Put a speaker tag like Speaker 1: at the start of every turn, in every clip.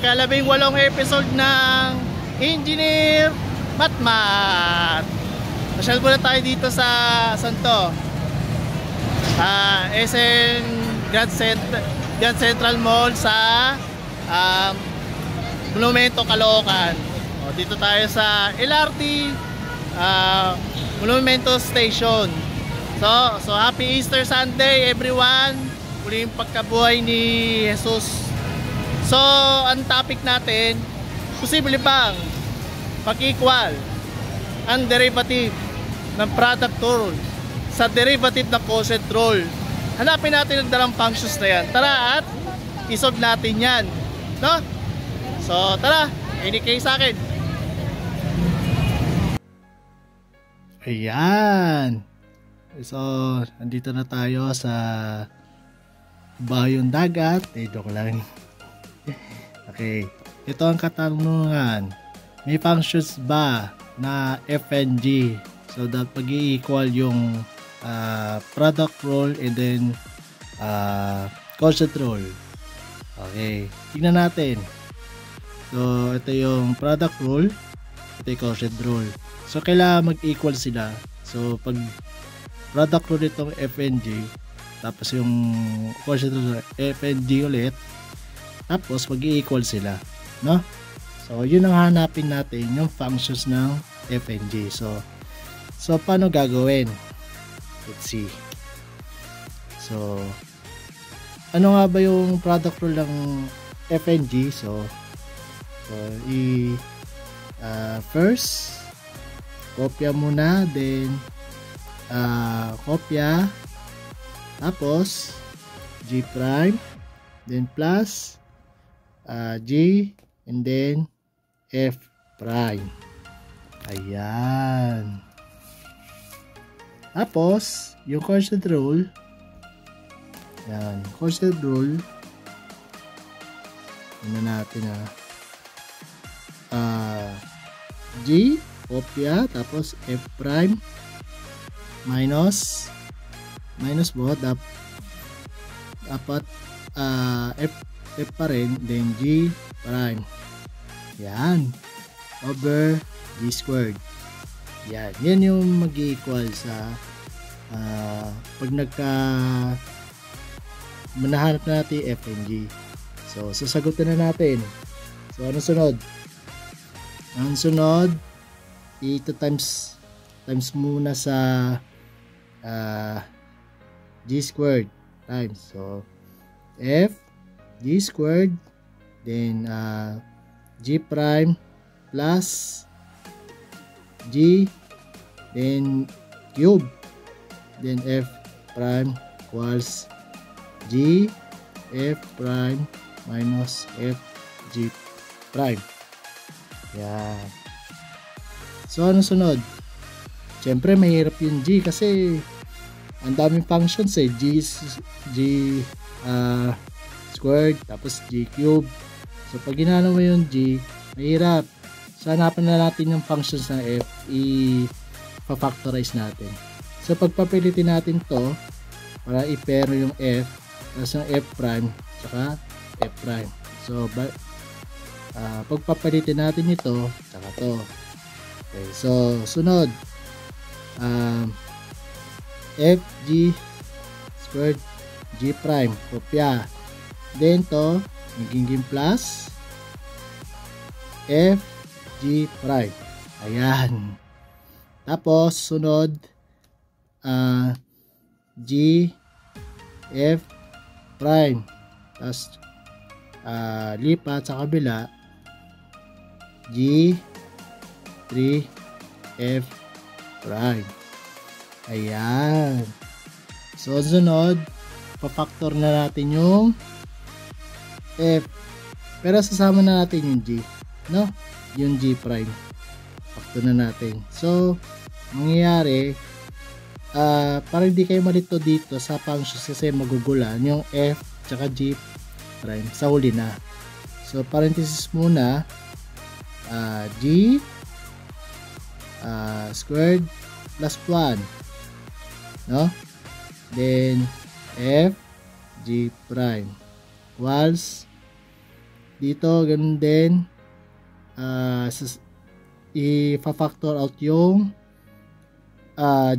Speaker 1: ikalabing-walong episode ng Engineer Matmat. Pasyal muna tayo dito sa Santo SM Grand Central Mall sa Monumento, Caloocan. Dito tayo sa LRT Monumento Station. So happy Easter Sunday everyone. Muli yung pagkabuhay ni Jesus. So ang topic natin, posible bang pag-equal ang derivative ng product rule sa derivative ng quotient rule? Hanapin natin ang dalang functions na yan. Tara at isolve natin yan, no? So tara, inikay sa akin. Ayan. So andito na tayo sa Bayong Dagat. Joke lang. Okay, ito ang katanungan. May functions ba na FNG so that pag-i-equal yung product rule and then quotient rule? Okay, tingnan natin. So ito yung product rule, ito yung quotient rule. So kailangan mag-equal sila. So pag product rule itong FNG, tapos yung quotient rule FNG ulit, tapos mag-i-equal sila, no? So yun ang hanapin natin, yung functions ng FNG. So paano gagawin? Let's see. So ano nga ba yung product rule ng FNG? So first kopya muna, then kopya, tapos G prime, then plus G, and then F prime. Ayan. Tapos yung quotient rule, yan, quotient rule, ano natin G, kopya, tapos F prime, minus both, dapat F pa rin, then G prime. Yan. Over G squared. Yan. Yan yung mag-equal sa pag manahanap na natin F and G. So, sasagutin na natin. So, ano sunod? Ang sunod, ito times muna sa G squared times. So, F G squared, then G prime plus G, then cube, then F prime equals G F prime minus F G prime. Yan. So ano sunod? Siyempre mahirap yung G kasi ang daming functions G squared, tapos G cube. So pag ginano mo yung G, mahirap. So hanapan na natin yung functions ng F, i-factorize natin. So pagpapilitin natin to para i-pair yung F, tapos yung F prime saka F prime. So pagpapalitin natin ito saka to. Okay, so sunod, F G squared G prime, kopya. Then to magiging plus F G prime. Ayan. Tapos sunod, G F prime, tapos lipat sa kabila, G 3 F prime. Ayan. So sunod, pa-factor na natin yung F, pero sasama na natin yung G, no? Yung G prime, factor na natin. So mangyayari, para hindi kayo malito dito sa functions kasi magugulan yung F tsaka G prime sa huli na. So parenthesis muna, G squared plus 1, no? Then F G prime equals dito ganun din, i-factor out yung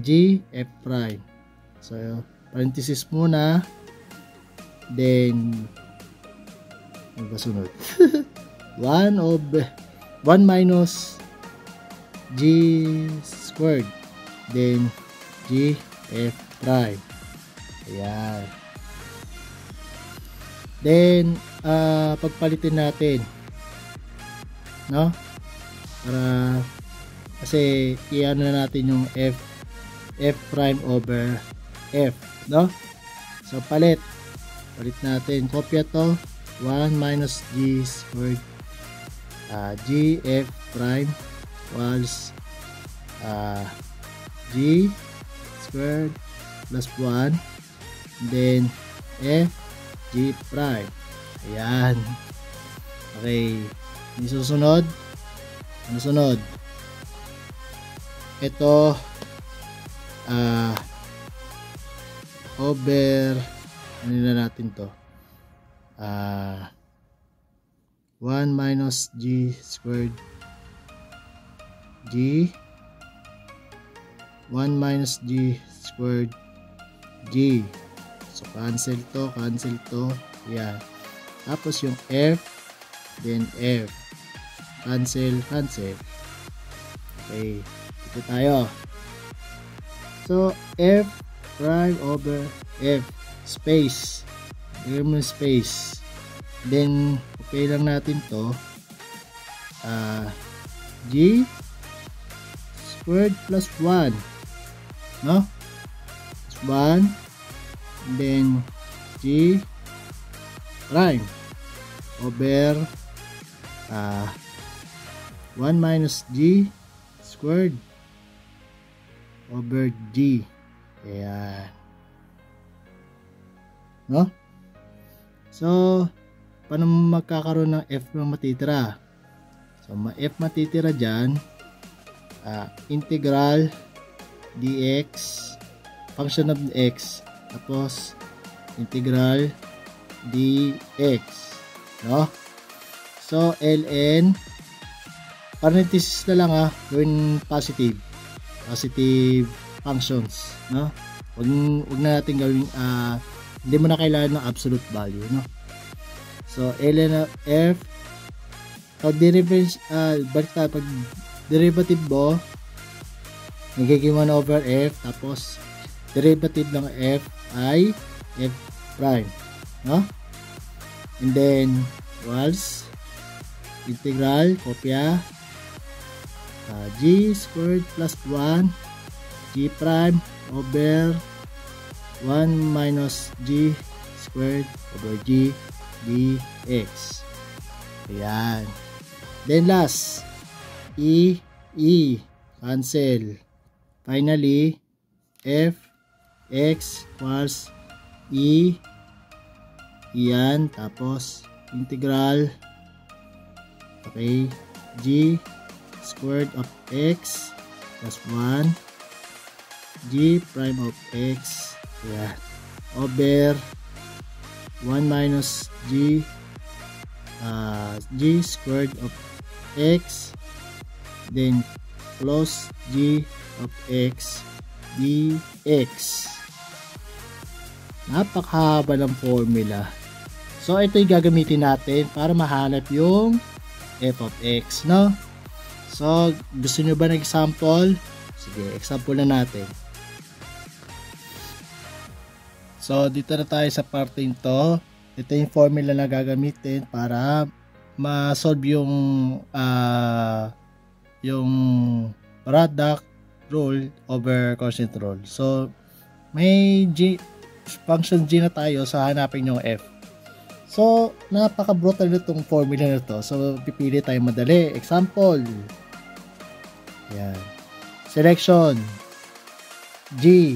Speaker 1: g f prime. So parenthesis muna, then ano ba sunod? 1 minus g squared, then g f prime. Ayan. Then pagpalitin natin, no? Para kasi i-ano na natin yung f prime over f, no? So palit natin, kopya to, 1 minus g squared g f prime equals g squared plus 1, then f g prime. Ayan. Okay. Yung susunod, ano sunod? Ito over ano na natin to, 1 minus g squared g 1 minus g squared g. So cancel to, yan. Tapos yung f, then f, cancel. Okay, ito tayo. So f prime over f, space, gawin mo space, then okay lang natin to, g squared plus 1, no? Plus 1, then g prime over 1 minus g squared over g. Ayan, no? So paano magkakaroon ng f na matitira? So f matitira dyan, integral dx, function of x, tapos integral dx, no? So ln, parenthesis na lang, gawin positive functions, no? Wag na natin gawin, hindi mo na kailangan ng absolute value, no? So ln of f, pag derivative mo, nagiging 1 over f, tapos derivative ng f ay f prime, no? And then equals integral, kopya, g squared plus 1 g prime over 1 minus g squared over g dx. Ayan. Then last, e cancel. Finally, f x equals e, yan, tapos integral, okay, g squared of x plus 1 g prime of x, yan, over 1 minus g squared of x, then plus g of x dx. Napakahaba ng formula. So ito yung gagamitin natin para mahanap yung f of x, no? So gusto nyo ba ng example? Sige, example na natin. So dito na tayo sa parte ito. Ito yung formula na gagamitin para ma-solve yung product rule over quotient rule. So may function g na tayo, so hanapin yung f. So napaka-brutal nitong formula na to. So pipili tayo madali. Example. Yan. Selection g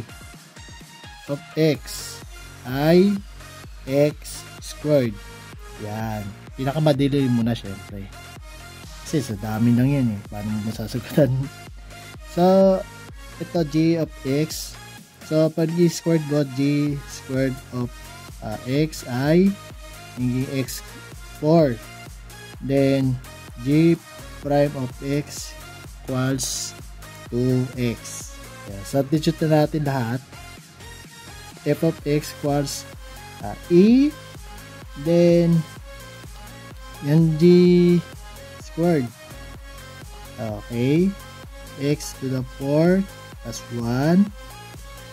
Speaker 1: of x ay x squared. Yan. Pinakamadali muna syempre. Kasi sa dami lang yan paano mo masasagutan? So ito g of x. So pag g squared mo, g squared of x ay naging x4. Then g prime of x equals 2x. Yan. Substitute na natin lahat. F of x equals e, then yan g squared. Okay, x to the 4 plus 1,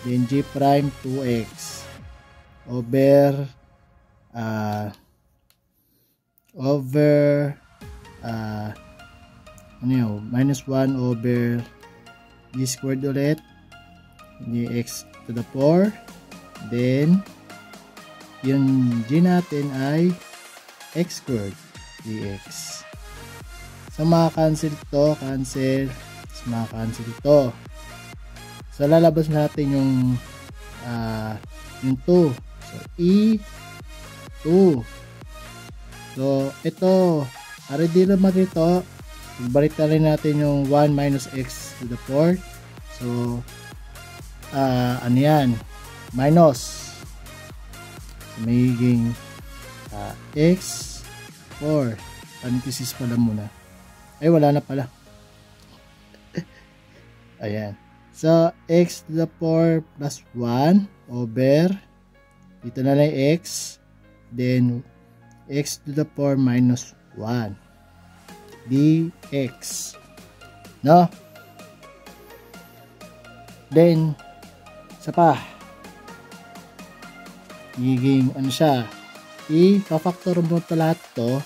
Speaker 1: then g prime 2x over minus 1 over g squared ulit, x to the 4, then yung g natin ay x squared dx. So maka-cancel to, cancel, maka-cancel to. So lalabas natin yung 2. So e 2. So ito, para di naman ito, balik na rin natin yung 1 minus x to the 4. So ano yan? Minus. So, magiging x 4. Parenthesis pala muna. Ay, wala na pala. Ayan. So, x to the 4 plus 1 over, dito na lang x, then x to the 4 minus 1 dx. No? Then, isa pa. Higing, ano siya? I-factor mo ito lahat to.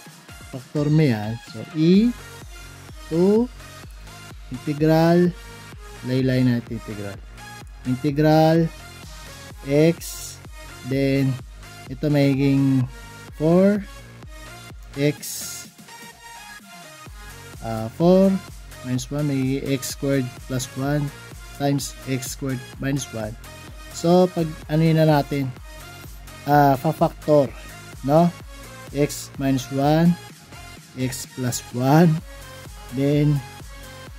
Speaker 1: Factor mo yan. So, e 2 integral, laylay natin integral x, then ito magiging 4 x 4 minus 1 magiging x squared plus 1 times x squared minus 1. So pag ano yun na natin, fa-factor, no? X minus 1, x plus 1, then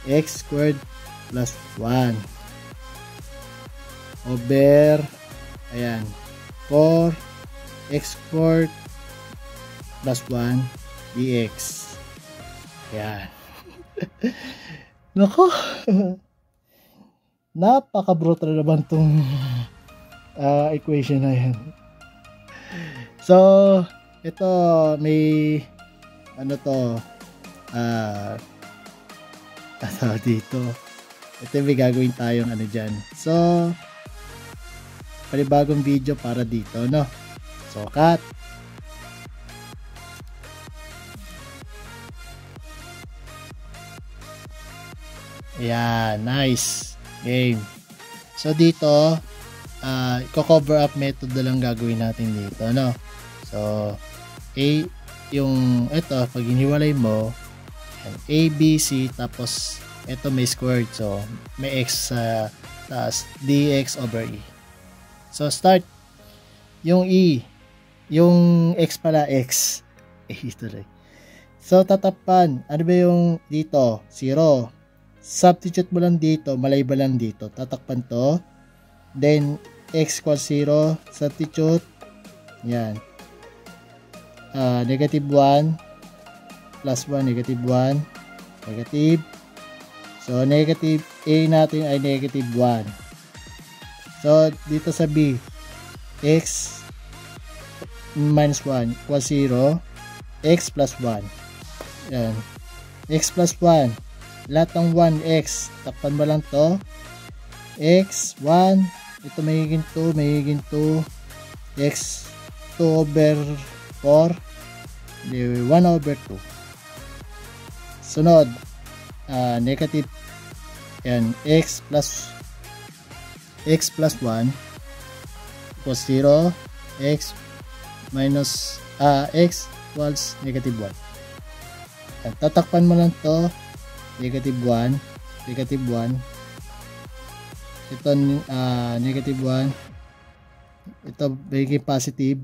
Speaker 1: x squared plus 1 over, ayan, 4 x squared plus 1 dx. Ayan. Nako. Napaka-brutal naman tong equation na yan. So, ito may ano to, dito. Ito may gagawin tayong ano dyan. So, panibagong video para dito, no? So, cut. Ayan, nice. Game. So, dito, i-cover up method na lang gagawin natin dito, no? So, yung ito, pag hiniwalay mo, A, B, C, tapos ito may squared. So, may x sa taas, dx over E. So, start. Yung E, yung x pala, x. Ito rin. So, tatapan. Ano ba yung dito? 0. Substitute mo lang dito, malayba lang dito. Tatakpan to. Then, x equals 0. Substitute. Yan. Negative 1. Plus 1, negative 1. Negative. So, negative A natin ay negative 1. So, dito sa B, x minus 1 equals 0. X plus 1. Yan. X plus 1. Lahat ng 1x. Takpan mo lang to. X, 1. Ito magiging 2. Magiging 2. X, 2 over 4. 1 over 2. Sunod. Negative. Yan. X plus 1 equals 0. X minus x equals negative 1. Yan. Tatakpan mo lang to. Negative 1, negative 1. Ito negative 1. Ito magiging positive.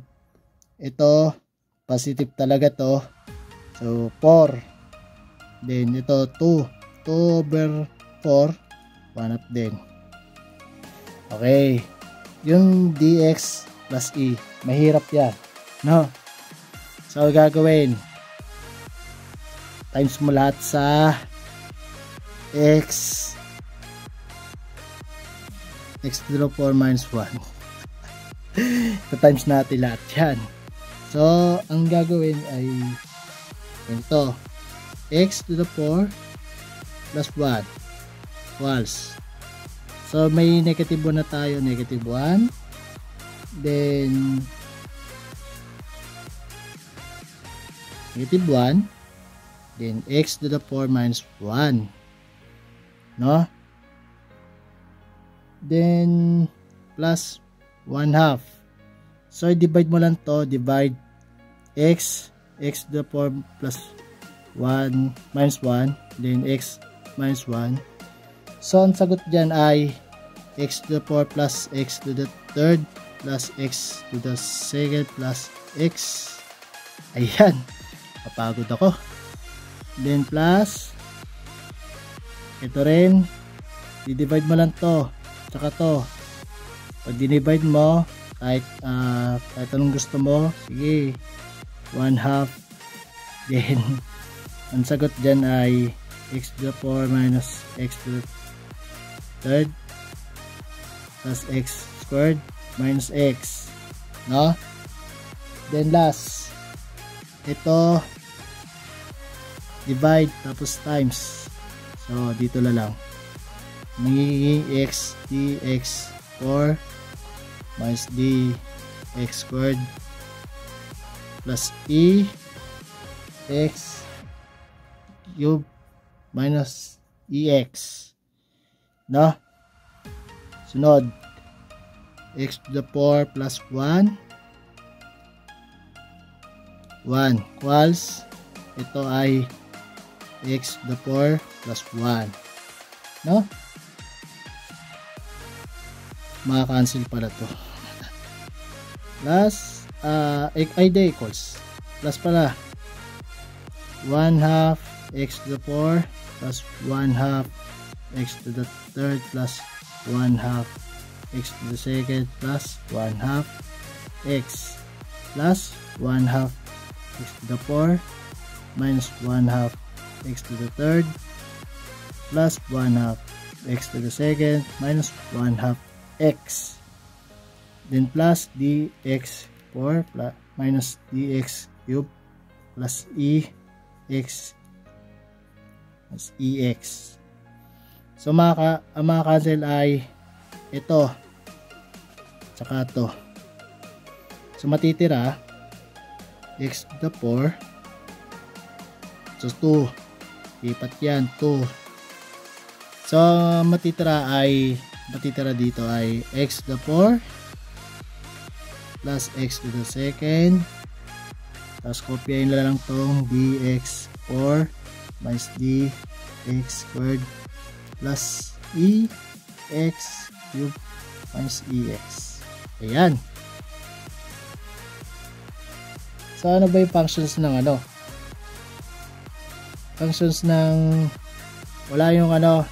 Speaker 1: Ito positive talaga to. So 4. Then ito 2. 2 over 4. 1 up din. Okay. Yung dx plus e, mahirap yan, no? So gagawin, times mo lahat sa x to the 4 minus 1. times natin lahat yan. So ang gagawin ay ito, x to the 4 plus 1 equals, so may negative 1 na tayo, negative 1, then negative 1, then x to the 4 minus 1, no? Then plus 1/2. So i-divide mo lang to, divide x to the 4 plus 1 minus 1, then x minus 1. So ang sagot dyan ay x to the 4 plus x to the third plus x to the second plus x. Ayan, papagod ako. Then plus ito rin, di-divide mo lang to tsaka to. Pag dinivide mo, kahit anong gusto mo, sige, 1/2. Then ang sagot dyan ay x to the 4 minus x to the third plus x squared minus x, no? Then last, ito divide tapos times, so dito na lang magiging x dx 4 minus dx squared plus e x cube minus ex, no? Sunod, x to the 4 plus 1 equals, ito ay x to the 4 plus 1, no? Maka-cancel pala to. Plus ay de equals, plus pala 1/2 x to the 4 plus 1/2 x to the third plus 1/2 x to the second plus 1/2 x plus 1/2 x to the 4 minus 1/2 x to the third plus 1/2 x to the second minus 1/2 x, then plus dx 4 plus minus dx cube plus ex plus ex. So ang maka-cancel ay ito tsaka to. So matitira x to the 4, so 2, ipat yan 2. So matitira dito ay x to the 4 plus x to the second, tapos kopyahin na lang tong dx 4 minus dx squared plus ex cube minus ex. Ayan. So ano ba yung functions ng ano? Functions ng wala yung ano.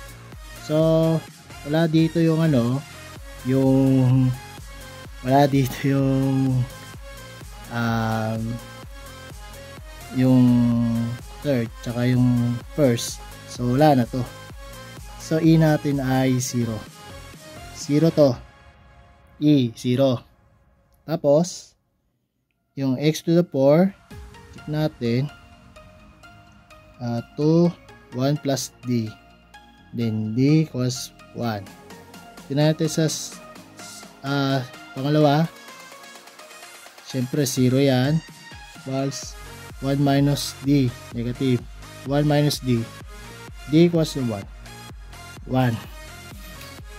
Speaker 1: So wala dito yung ano, wala dito yung third tsaka yung first. So wala na to. So e natin ay 0 to, e 0. Tapos yung x to the 4 check natin, 2 1 plus d, then d equals 1. Tingnan natin sa pangalawa, syempre 0 yan, equals 1 minus d, negative 1 minus d, d equals 1.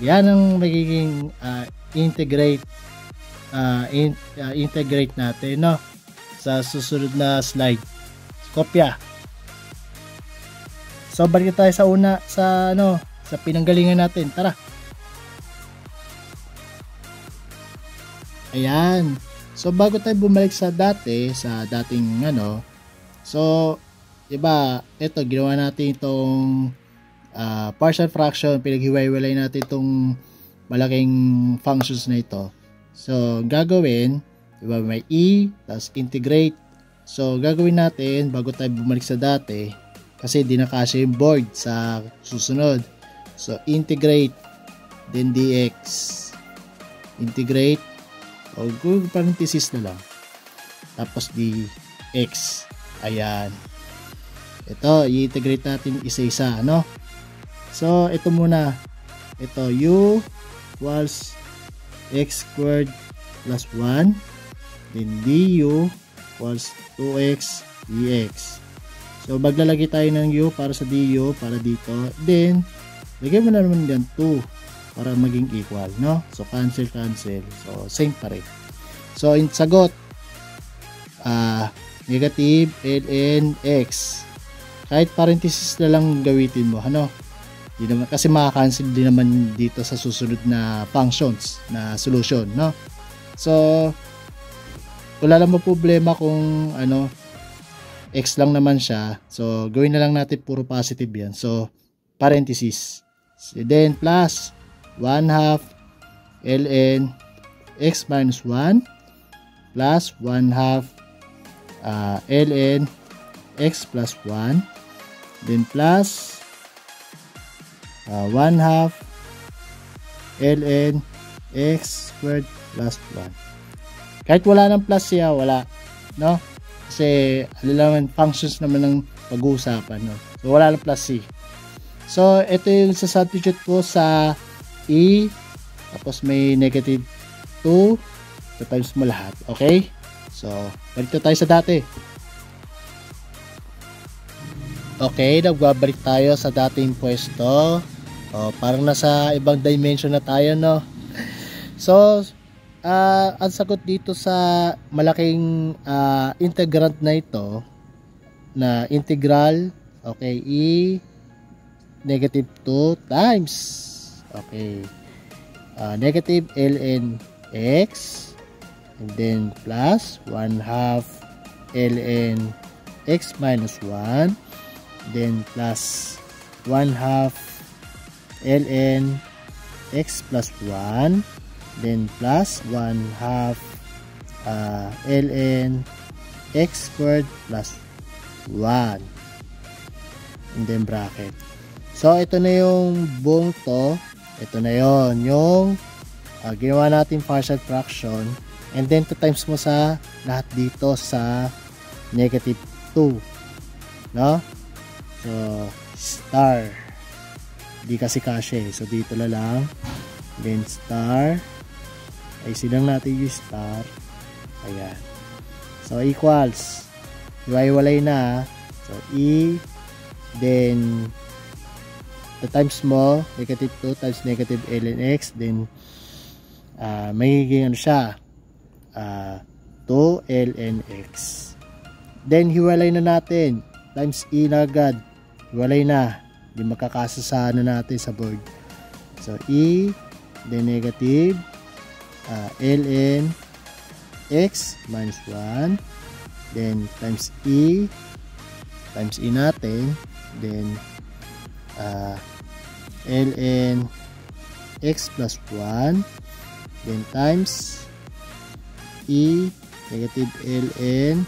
Speaker 1: Yan ang magiging integrate natin, no, sa susunod na slide. Kopya. So balik tayo sa sa pinanggalingan natin. Tara. Ayan. So bago tayo bumalik sa dating so diba, ito ginawa natin itong partial fraction, pinaghiwa-hiwalay natin itong malaking functions na ito. So gagawin, diba, may e, tapos integrate. So gagawin natin bago tayo bumalik sa dati, kasi di na kasya yung board sa susunod. So integrate, then dx, integrate, o parenthesis na lang, tapos dx. Ayan, ito i-integrate natin isa-isa, ano. So ito muna, ito u equals x squared plus 1, then du equals 2x dx. So maglalagay tayo ng u para sa du para dito, then lagyan mo na naman dyan 2 para maging equal, no? So cancel. So same pa rin. So in sagot, negative ln x. Kahit parenthesis na lang gawitin mo, ano? Di naman, kasi maka-cancel din naman dito sa susunod na functions na solution, no? So wala lang mo problema kung ano, x lang naman siya. So gawin na lang natin puro positive yan. So parenthesis. Then plus 1/2 ln x minus 1 plus 1/2 ln x plus 1, then plus 1/2 ln x squared plus 1. Kahit wala ng plus siya, wala, no? Kasi naman functions naman ng pag-uusapan, no? So wala ng plus c. So ito yung sa substitute ko sa e, tapos may negative 2, so times mo lahat, okay? So balik tayo sa dati. Okay, nagbabalik tayo sa dating pwesto. Parang nasa ibang dimension na tayo, no? So ang sagot dito sa malaking integrand na ito, na integral, okay, e negative 2 times, okay, negative ln x, and then plus 1/2 ln x minus 1, then plus 1/2 ln x plus 1, then plus 1/2 ln x squared plus 1, and then bracket. So ito na yung buong to, ito na yon yung ginawa natin partial fraction, and then to times mo sa lahat dito sa negative 2, no? So star, di kasi kasya, so dito na lang, then star, ay silang natin yung star, ayan. So equals, iwalay na, so e, then the times mo, negative 2 times negative ln x, then magiging ano siya, 2 ln x. Then hiwalay na natin, times e na agad, hiwalay na, hindi magkakasa sa ano natin sa board. So e, then negative ln x minus 1, then times e natin, then ln x plus 1, then times e negative ln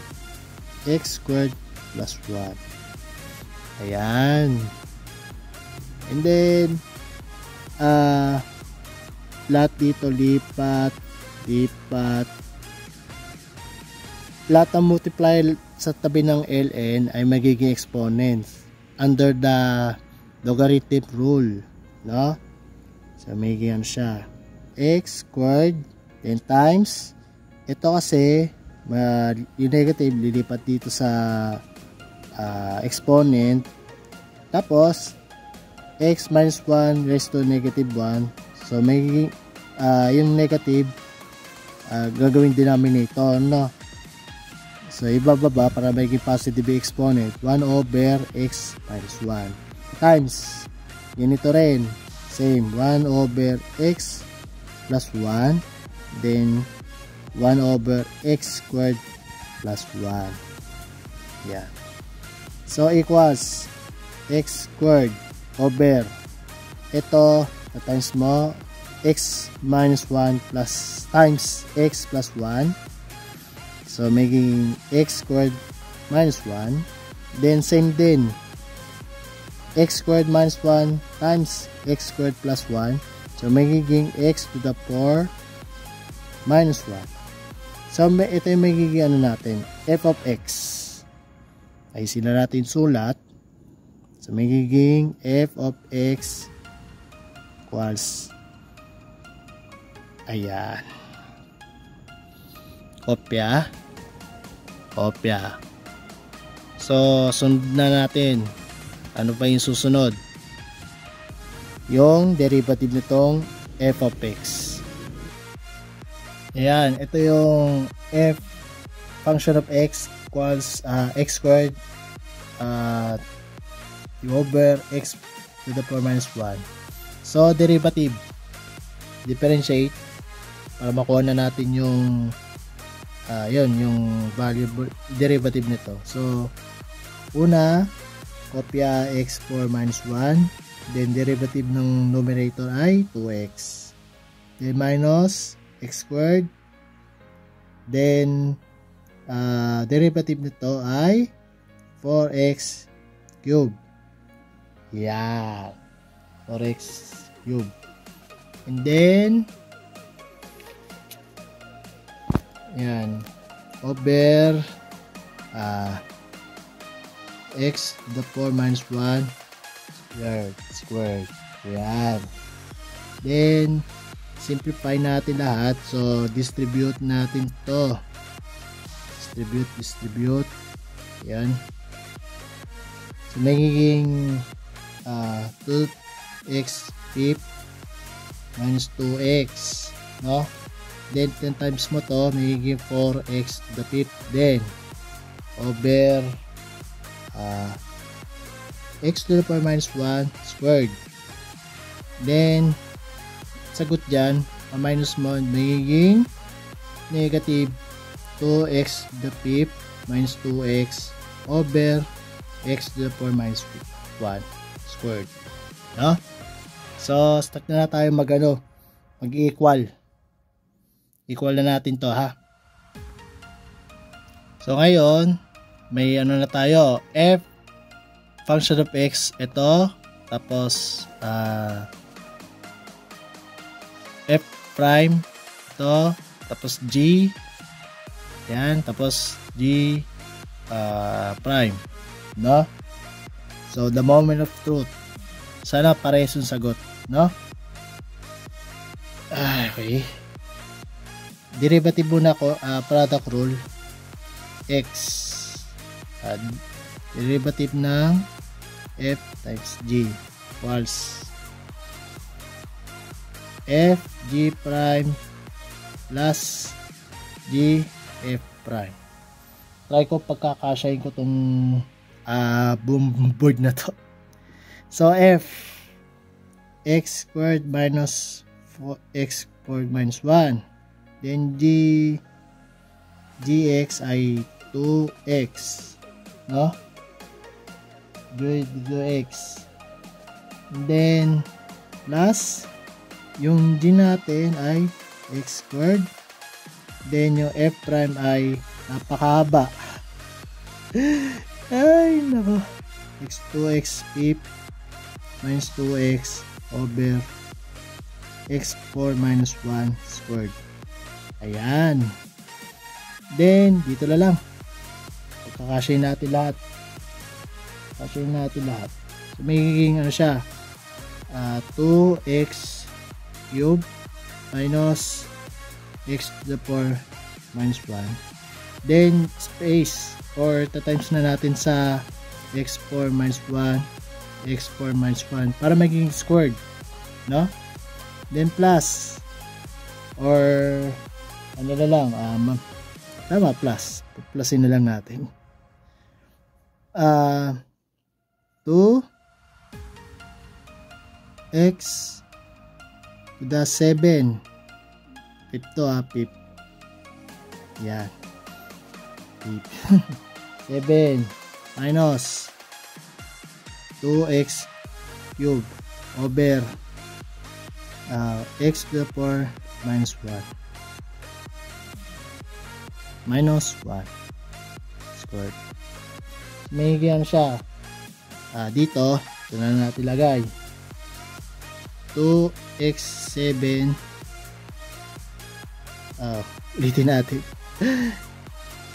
Speaker 1: x squared plus 1. Ayan. And then lahat dito lipat, lahat ng multiplier sa tabi ng ln ay magiging exponents under the logarithm rule, no? So magiging siya x squared, then times ito kasi yung negative lilipat dito sa exponent, tapos x minus 1 raised to negative 1, so magiging yung negative gagawin denominator, no? So ibababa para magiging positive exponent, 1 over x minus 1 times ganito rin, same, 1 over x plus 1, then 1 over x squared plus 1. Yeah. So equals x squared over ito times mo x minus 1 plus times x plus 1, so magiging x squared minus 1, then same din x squared minus 1 times x squared plus 1. So, magiging x to the 4 minus 1. So, ito yung magiging ano natin, f of x. Ay, sila natin sulat. So, magiging f of x equals, ayan, kopya. So, sunod na natin. Ano pa yung susunod? Yung derivative nitong f of x. Ayan, ito yung f function of x equals x squared over x to the 4 minus 1. So, derivative. Differentiate para makuha na natin yung yung variable derivative nito. So, una, kopya x 4 minus 1. Then, derivative ng numerator ay 2x. Then, minus x squared. Then, derivative nito ay 4x cube. Yan. 4x cube. And then, yan. Over x to the 4 minus 1 squared. Yan. Then, simplify natin lahat. So, distribute natin to. Distribute. Yan. So, magiging 2x fifth minus 2x. No? Then, 10 times mo to, magiging 4x to the fifth. Then, over x to the 4 minus 1 squared. Then, sagot dyan, ang minus mo, magiging negative 2x to the fifth minus 2x over x to the 4 minus 1 squared. No? So, start na tayo mag-equal. Equal na natin to, ha? So, ngayon, may ano na tayo, f function of x, ito, tapos, f prime, ito, tapos g, yan, tapos g prime, no? So, the moment of truth, sana parehas yung sagot, no? Okay. Derivative muna ko, product rule, x, derivative ng f times g equals f g prime plus g f prime. Try ko pagkakasyahin ko tong board na to. So, f x squared minus 4x squared minus 1. Then, gx ay 2x. No? 2x. And then, plus, yung g natin ay x squared. Then, yung f prime ay napakahaba. Ay, nako. x2x fifth minus 2x over x4 minus 1 squared. Ayan. Then, dito na lang. Pagkakasyahin natin lahat. So, magiging ano siya? 2x cube minus x to the 4 minus 1. Then, space or times na natin sa x4 minus 1, x4 minus 1 para maging squared. No? Then, plus or ano na lang, tama, plus. Plusin na lang natin. 2x to the 7. Pip to, pip. Yan. Pip. 7 minus 2x cube over x to the 4 minus 1. Minus 1 squared. May ganyan siya. Dito Ito na natin lagay. 2x7. Ulitin natin.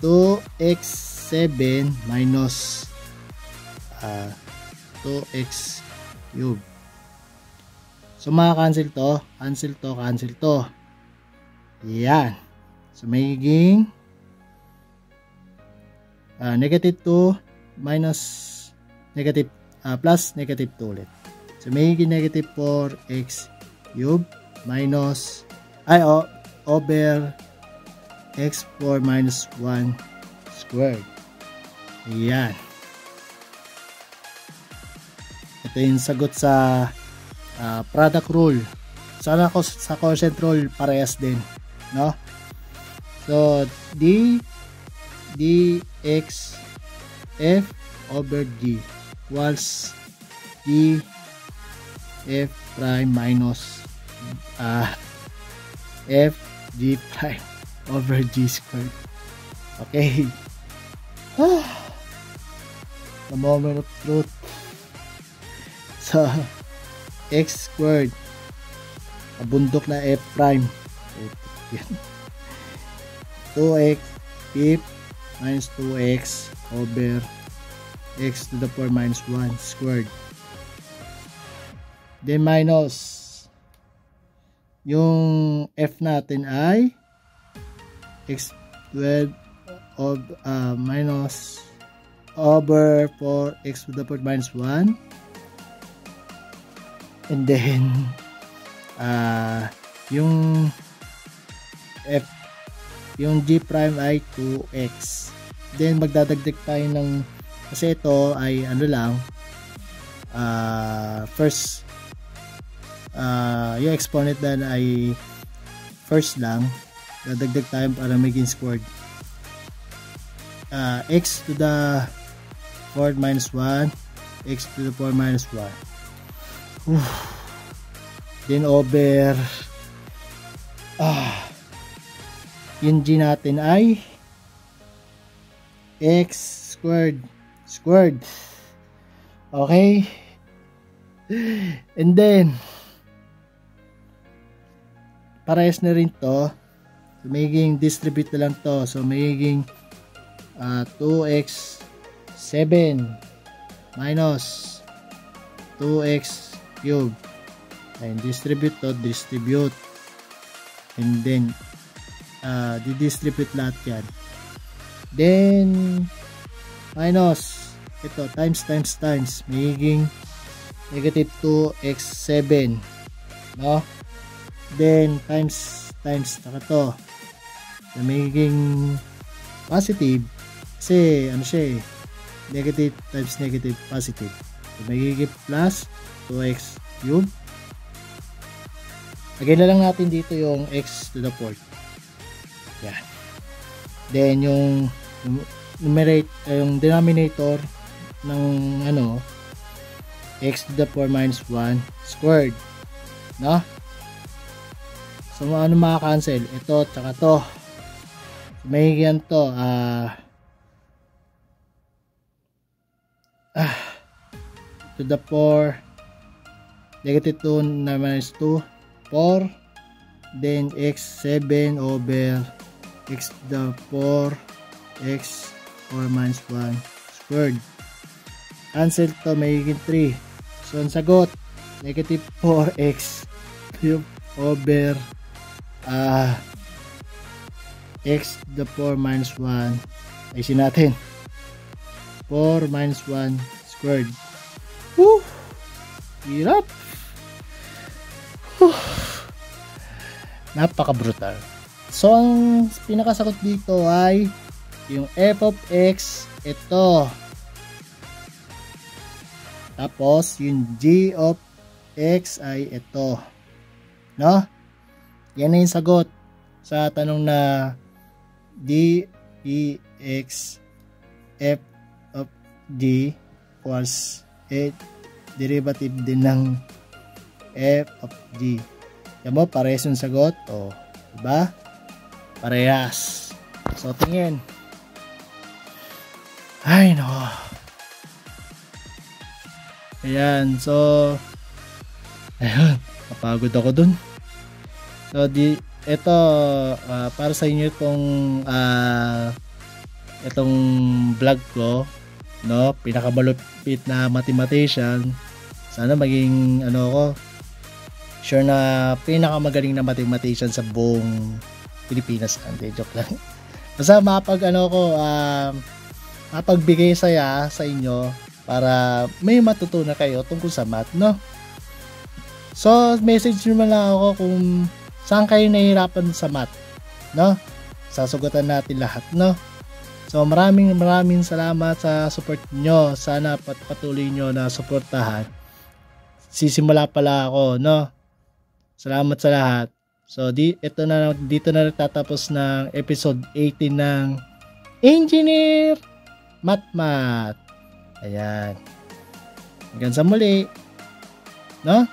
Speaker 1: 2x7 minus 2x cube. So maka-cancel to, cancel to, cancel to. Yan. So magiging negative 2 minus negative plus negative 2 ulit. So magiging negative 4x cube minus over x4 minus 1 squared. Yan. Ito yung sagot sa product rule. Sana ako sa quotient rule parehas din, no? So dx f over g equals d f prime minus f g prime over g squared. Okay. The moment of truth. So x squared abundok na f prime 2x f minus 2x over x to the power minus 1 squared, then minus yung f natin ay x squared of minus over 4x to the power minus 1, and then yung f, yung g prime ay 2x. Then magdadagdag tayo ng, kasi ito ay ano lang, first yung exponent na ay first lang, dadagdag tayo para maging squared. X to the power minus 1, x to the power minus 1. Then over yung g natin ay x squared. Okay, and then parehas na rin to, so magiging distribute na lang to, so magiging 2x 7 minus 2x cube, and distribute to, distribute, and then di-distribute lahat yan, then minus ito times magiging negative 2x7, no? Then times saka to, so magiging positive kasi ano siya negative times negative positive, so magiging plus 2x cube. Lagay na lang natin dito yung x to the fourth. Yan. Then yung yung denominator ng ano, x to the power minus 1 squared, no? So ano maka-cancel? Ito tsaka to. So, may yan to to the power negative 2 na minus 2 4, then x7 over x to the 4 x 4 minus 1 squared. Cancel to, magiging 3. So ang sagot negative 4x cube over x to the 4 minus 1, ayusin natin, 4 minus 1 squared. Woo! Hirap! Napaka brutal. So ang pinakasagot dito ay yung f of x, ito, tapos yung g of x ay ito, no? Yan na yung sagot sa tanong na d e x f of g equals derivative din ng f of g. Yan mo, parehas yung sagot. O, diba? Parehas. So, tingin. Ay, no. Ayan, so ayun, napagod ako dun. So ito para sa inyo itong vlog ko, no? Pinakamalupit na mathematician. Sana maging ko, sure na pinakamagaling na mathematician sa buong Pilipinas. Hindi, joke lang. Basta mapagbigay saya sa inyo para may matutunan kayo tungkol sa math, no? So, message nyo lang ako kung saan kayo nahihirapan sa math, no? Sasagutan natin lahat, no? So, maraming salamat sa support nyo. Sana patuloy nyo na suportahan. Sisimula pala ako, no? Salamat sa lahat. So, dito na tatapos ng episode 18 ng Engineer Math. Ayan. Hanggang sa muli. No?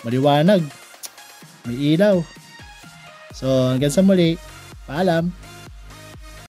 Speaker 1: Maliwanag. May ilaw. So, hanggang sa muli. Paalam.